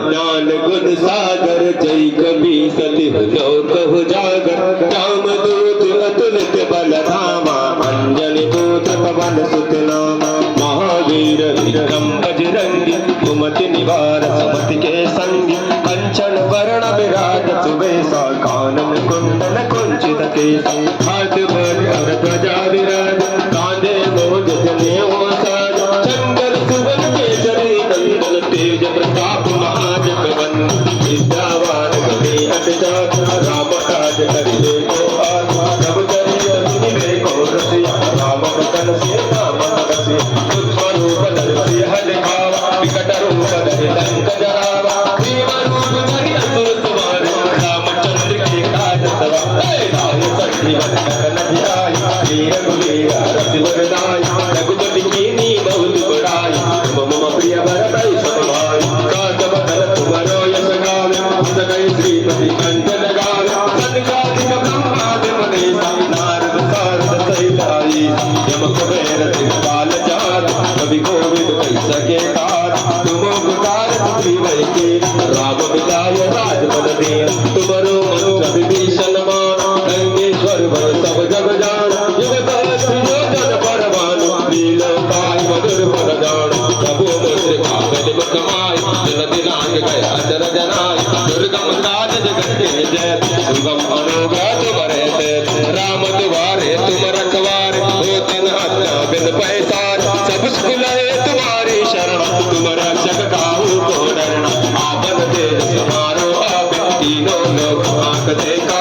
ज्ञान गुण सागर जय कबी सति लोक उजागर राम दूत अतुलित बल धामा अंजनी पुत्र पवन सुत नामा महावीर विक्रम बजरंगी कुमति निवार सुमति के संगी कंचन वरण विराज सुबेसा कानन कुंडल कुंचित केसा हाथ भर ध्वजा विराज कांधे मोज जनेऊ साज चंदन सुवन केसरी नंदन तेज प्रताप महाजगवन विद्यावान गुणी अटजात राम काज करिए को आत्मा प्रभु चरिय सुनिवे को रसिया राम बचन सीता मन बसे सूक्ष्म रूप धरि हल खावा विकट रूप धरि लंक जरावा भीम रूप धरि असुर सवार रामचंद्र के काज सवार राम सखी वंदन ध्याय वीर कुबीर रति वरदाय रघुपति कीनी बहुत बड़ाई मम प्रिय भरतई सब भाई काजब कल तुमरो यश गावे सगई श्रीपति कंचन गावे सनकादिक ब्रह्मादि मनीषा नारद सारद सहित आई यम कुबेर दिगपाल जात कवि कोविद कहि सके तात तुम उपकार त्रिवै के राम मिलाय राजपद दीन तुमरो मंत्र विभीषण मान गंगेश्वर भय सब जग जान युग सहस्र योजन परवान लीला काय मधुर फल जान प्रभु मुद्रिका गज मुख माय जन दिनांग गया अचर जनाय दुर्गम काज जगत के जय सुगम अनुग्रह तुम्हारे ते राम द्वारे तुम रखवारे हो दिन हत्या बिन पैसार सब सुख लहे तुम्हारी शरण तुम रक्षक काहू को डरना आपन तेज समारो आप तीनों लोग आंख देखा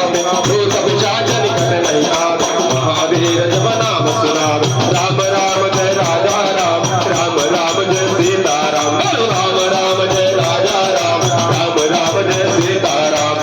भूत पिशाच निकट नहीं आवे महावीर जब नाम सुनावे राम राम जय राजा राम राम राम जय सीता राम राम राम जय राजा राम राम राम जय सीता राम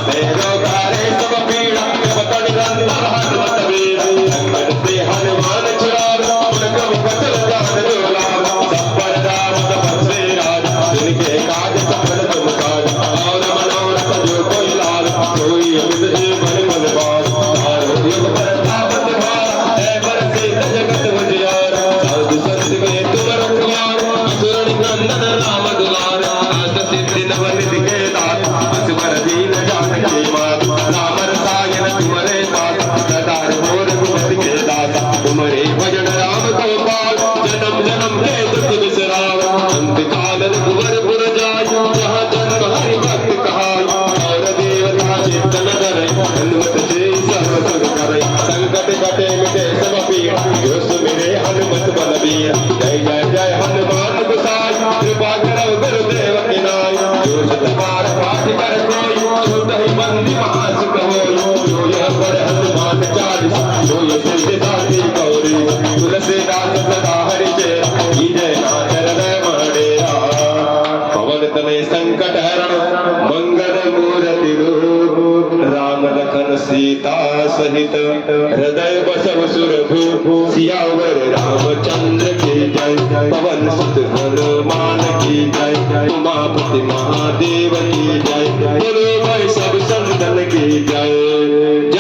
तेरो गारे सब पीड़ा पकड़ रंग हनुमत वीर अंगद से हनुमान छुड़ावे उनका कतल जान जोला सब पर राम सब से राज जिनके काज सकल तुम काज और मनोरथ जो कोई लाल कोई अमित जीवन मन पास तारो युग प्रतापत भार है बरसे जगत उजियार साधु संत में तुम रखवार असुर नंदन राम दुलार अष्ट सिद्धि नव निधि के दात असवर दीन जानकी मात राम रसायन तुम्हारे साथ सदार मोर गुणति के दाता तुम्हारे भजन राम गोपाल जन्म जन्म के दुख बिसराव अंत काल कुंवर पुर जाय जहाँ जन्म हरि भक्त कहाय और देवता चित्तन धरै हनुमत से सर्व सुख करै संकट कटे मिटे सब पीड़ा जो सुमिरे हनुमत बलबीर जय जय जय हनुमान गोसाई कृपा करो गुरुदेव की नाय जो सत बार पाठ कर कोई छूट ही बंदी महासुख होय जो यह पढ़ हनुमान चालीसा जो यह सिद्धि दाती गौरी तुलसीदास सदा हरि चेरा जय नाथ हृदय मडेरा पवन तनय संकट हरण मंगल मूर्ति रूप राम लखन सीता सहित हृदय बसव सुरभू सियावर रामचंद्र की जय पवन सुत हनुमान की जय उमापति महादेव की जय